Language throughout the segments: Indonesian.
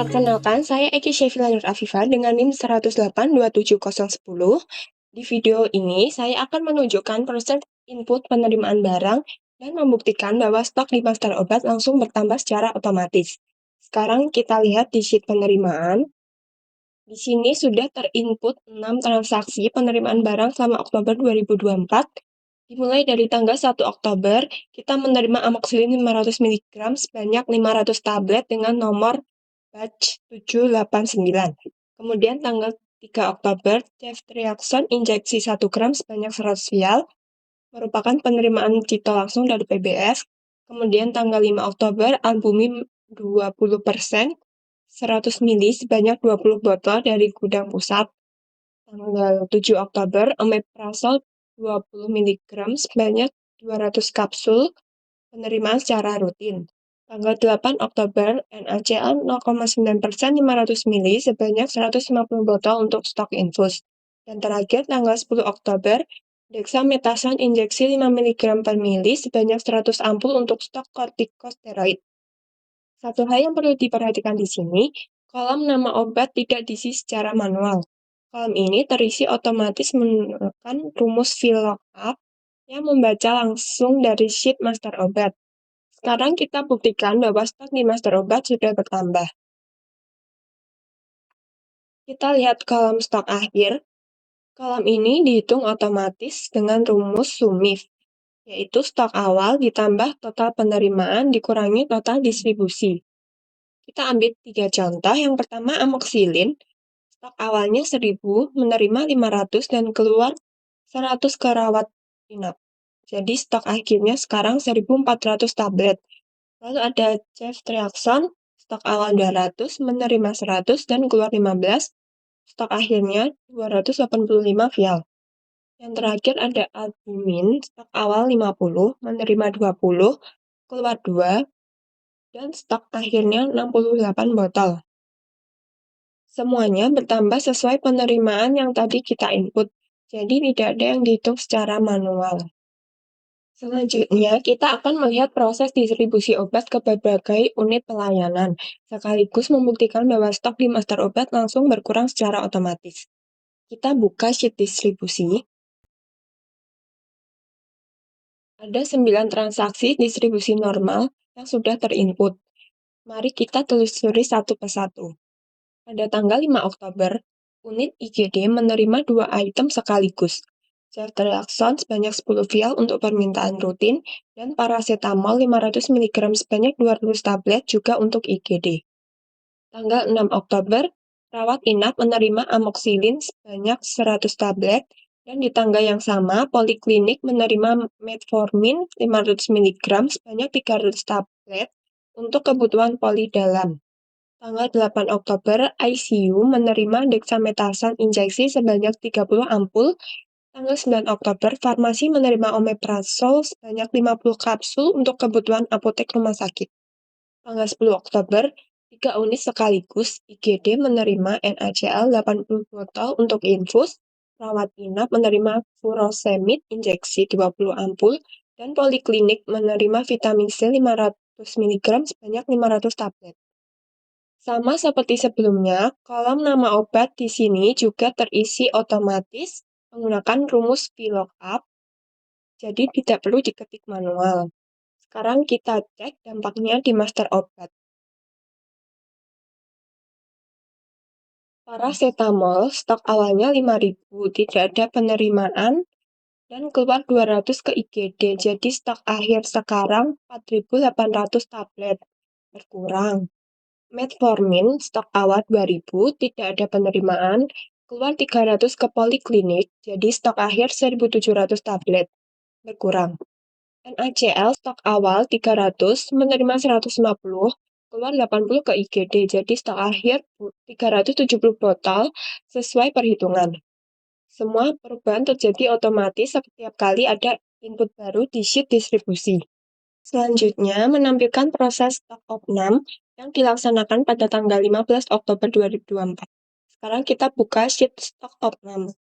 Perkenalkan, saya Eki Syafila Nur Afifa dengan NIM 108-27010. Di video ini, saya akan menunjukkan proses input penerimaan barang dan membuktikan bahwa stok di master obat langsung bertambah secara otomatis. Sekarang kita lihat di sheet penerimaan. Di sini sudah terinput 6 transaksi penerimaan barang selama Oktober 2024. Dimulai dari tanggal 1 Oktober, kita menerima amoxicillin 500 mg sebanyak 500 tablet dengan nomor batch 789. Kemudian tanggal 3 Oktober, ceftriaxone injeksi 1 gram sebanyak 100 vial, merupakan penerimaan cito langsung dari PBS. Kemudian tanggal 5 Oktober, albumin 20%, 100 mili sebanyak 20 botol dari gudang pusat. Tanggal 7 Oktober, omeprazol 20 mg sebanyak 200 kapsul, penerimaan secara rutin. Tanggal 8 Oktober, NaCl 0,9% 500 mili sebanyak 150 botol untuk stok infus. Dan terakhir, tanggal 10 Oktober, dexamethasone injeksi 5 mg per mili sebanyak 100 ampul untuk stok kortikosteroid. Satu hal yang perlu diperhatikan di sini, kolom nama obat tidak diisi secara manual. Kolom ini terisi otomatis menggunakan rumus VLOOKUP yang membaca langsung dari sheet master obat. Sekarang kita buktikan bahwa stok di master obat sudah bertambah. Kita lihat kolom stok akhir. Kolom ini dihitung otomatis dengan rumus SUMIF, yaitu stok awal ditambah total penerimaan dikurangi total distribusi. Kita ambil 3 contoh. Yang pertama, amoxicillin. Stok awalnya 1000, menerima 500 dan keluar 100 ke rawat inap. Jadi stok akhirnya sekarang 1400 tablet. Lalu ada ceftriaxone, stok awal 200, menerima 100 dan keluar 15. Stok akhirnya 285 vial. Yang terakhir ada albumin, stok awal 50, menerima 20, keluar 2, dan stok akhirnya 68 botol. Semuanya bertambah sesuai penerimaan yang tadi kita input, jadi tidak ada yang dihitung secara manual. Selanjutnya, kita akan melihat proses distribusi obat ke berbagai unit pelayanan, sekaligus membuktikan bahwa stok di master obat langsung berkurang secara otomatis. Kita buka sheet distribusi. Ada 9 transaksi distribusi normal yang sudah terinput. Mari kita telusuri satu persatu. Pada tanggal 5 Oktober, unit IGD menerima 2 item sekaligus. Ceftriaxone sebanyak 10 vial untuk permintaan rutin, dan paracetamol 500 mg sebanyak 200 tablet juga untuk IGD. Tanggal 6 Oktober, rawat inap menerima amoxicillin sebanyak 100 tablet, dan di tanggal yang sama, poliklinik menerima metformin 500 mg sebanyak 300 tablet untuk kebutuhan poli dalam. Tanggal 8 Oktober, ICU menerima dexamethasone injeksi sebanyak 30 ampul. Tanggal 9 Oktober, farmasi menerima omeprazol sebanyak 50 kapsul untuk kebutuhan apotek rumah sakit. Tanggal 10 Oktober, 3 unit sekaligus, IGD menerima NaCl 80 botol untuk infus, rawat inap menerima furosemid injeksi 20 ampul, dan poliklinik menerima vitamin C 500 mg sebanyak 500 tablet. Sama seperti sebelumnya, kolom nama obat di sini juga terisi otomatis menggunakan rumus VLOOKUP, jadi tidak perlu diketik manual. Sekarang kita cek dampaknya di master obat. Paracetamol, stok awalnya 5.000, tidak ada penerimaan, dan keluar 200 ke IGD, jadi stok akhir sekarang 4.800 tablet, berkurang. Metformin, stok awal 2.000, tidak ada penerimaan, keluar 300 ke poliklinik, jadi stok akhir 1.700 tablet, berkurang. NaCl, stok awal 300, menerima 150, keluar 80 ke IGD, jadi stok akhir 370 botol sesuai perhitungan. Semua perubahan terjadi otomatis setiap kali ada input baru di sheet distribusi. Selanjutnya, menampilkan proses stok opnam yang dilaksanakan pada tanggal 15 Oktober 2024. Sekarang kita buka sheet stok opnam.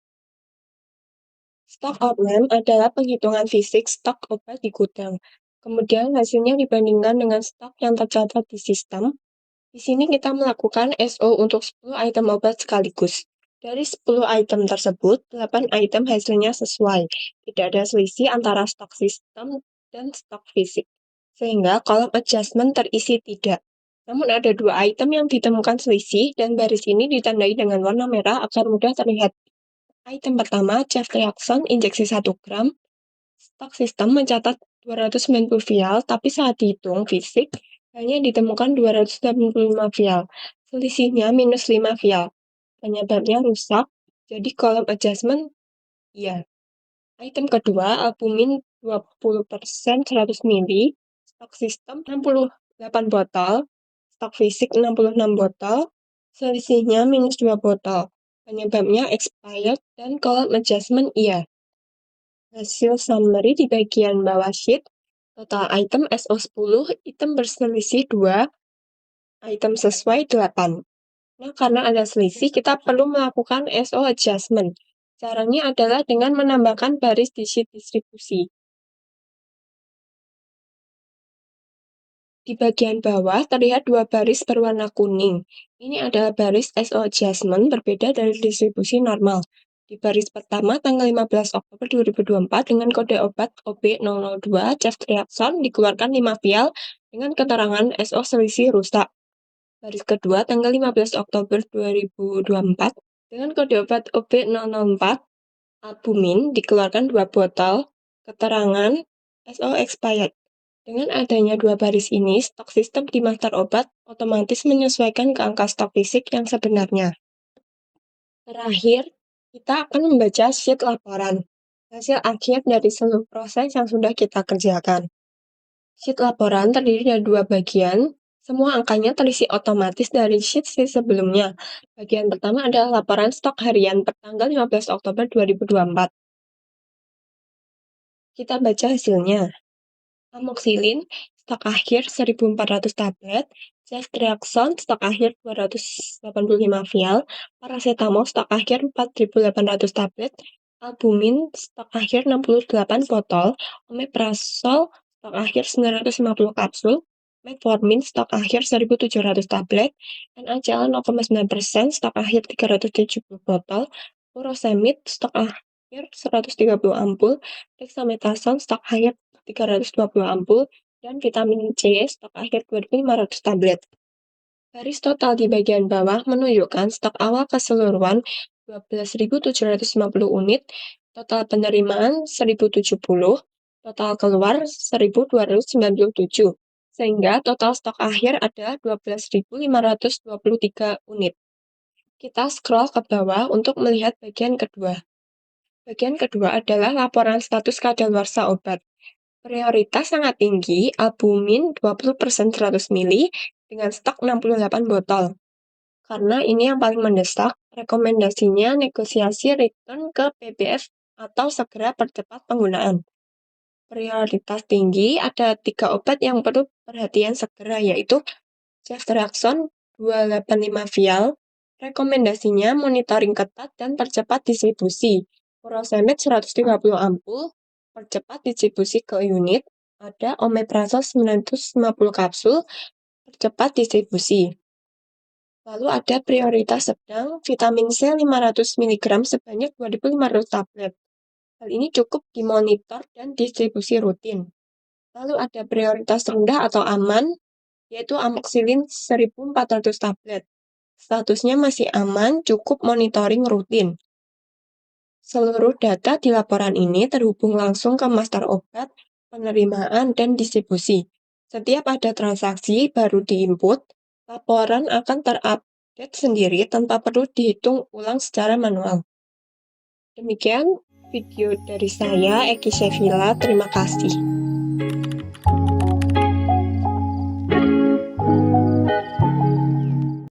Stok opnam adalah penghitungan fisik stok obat di gudang. Kemudian hasilnya dibandingkan dengan stok yang tercatat di sistem. Di sini kita melakukan SO untuk 10 item obat sekaligus. Dari 10 item tersebut, 8 item hasilnya sesuai. Tidak ada selisih antara stok sistem dan stok fisik. Sehingga kolom adjustment terisi tidak. Namun ada 2 item yang ditemukan selisih dan baris ini ditandai dengan warna merah agar mudah terlihat. Item pertama, ceftriaxone injeksi 1 gram. Stok sistem mencatat 290 vial, tapi saat dihitung fisik, hanya ditemukan 285 vial. Selisihnya minus 5 vial. Penyebabnya rusak, jadi kolom adjustment, iya. Item kedua, albumin 20% 100 ml, stok sistem 68 botol, stok fisik 66 botol, selisihnya minus 2 botol. Penyebabnya expired dan kolom adjustment, iya. Hasil summary di bagian bawah sheet, total item SO10, item berselisih 2, item sesuai 8. Nah, karena ada selisih, kita perlu melakukan SO adjustment. Caranya adalah dengan menambahkan baris di sheet distribusi. Di bagian bawah terlihat 2 baris berwarna kuning. Ini adalah baris SO adjustment berbeda dari distribusi normal. Di baris pertama tanggal 15 Oktober 2024 dengan kode obat OB002 ceftriaxone dikeluarkan 5 vial dengan keterangan SO selisih rusak. Baris kedua tanggal 15 Oktober 2024 dengan kode obat OB004 albumin dikeluarkan 2 botol, keterangan SO expired. Dengan adanya 2 baris ini, stok sistem di master obat otomatis menyesuaikan ke angka stok fisik yang sebenarnya. Terakhir, kita akan membaca sheet laporan, hasil akhir dari seluruh proses yang sudah kita kerjakan. Sheet laporan terdiri dari 2 bagian, semua angkanya terisi otomatis dari sheet sebelumnya. Bagian pertama adalah laporan stok harian pertanggal 15 Oktober 2024. Kita baca hasilnya. Amoxicillin, stok akhir 1.400 tablet, ceftriaxone, stok akhir 285 vial, paracetamol, stok akhir 4.800 tablet, albumin, stok akhir 68 botol, omeprazol, stok akhir 950 kapsul, metformin, stok akhir 1.700 tablet, NaCl 0,9%, stok akhir 370 botol, furosemid, stok akhir 130 ampul, dexamethasone, stok akhir 320 ampul, dan vitamin C stok akhir 2.500 tablet. Baris total di bagian bawah menunjukkan stok awal keseluruhan 12.750 unit, total penerimaan 1.070, total keluar 1.297, sehingga total stok akhir adalah 12.523 unit. Kita scroll ke bawah untuk melihat bagian kedua. Bagian kedua adalah laporan status kadaluarsa obat. Prioritas sangat tinggi, albumin 20% 100 ml dengan stok 68 botol. Karena ini yang paling mendesak, rekomendasinya negosiasi return ke PBF atau segera percepat penggunaan. Prioritas tinggi ada 3 obat yang perlu perhatian segera, yaitu ceftriaxone 285 vial, rekomendasinya monitoring ketat dan percepat distribusi. Furosemid 130 ampul, percepat distribusi ke unit. Ada omeprazol 950 kapsul, percepat distribusi. Lalu ada prioritas sedang, vitamin C 500 mg sebanyak 2.500 tablet. Hal ini cukup dimonitor dan distribusi rutin. Lalu ada prioritas rendah atau aman, yaitu amoxicillin 1.400 tablet. Statusnya masih aman, cukup monitoring rutin. Seluruh data di laporan ini terhubung langsung ke master obat, penerimaan, dan distribusi. Setiap ada transaksi baru diinput, laporan akan terupdate sendiri tanpa perlu dihitung ulang secara manual. Demikian video dari saya, Eki Shevila. Terima kasih.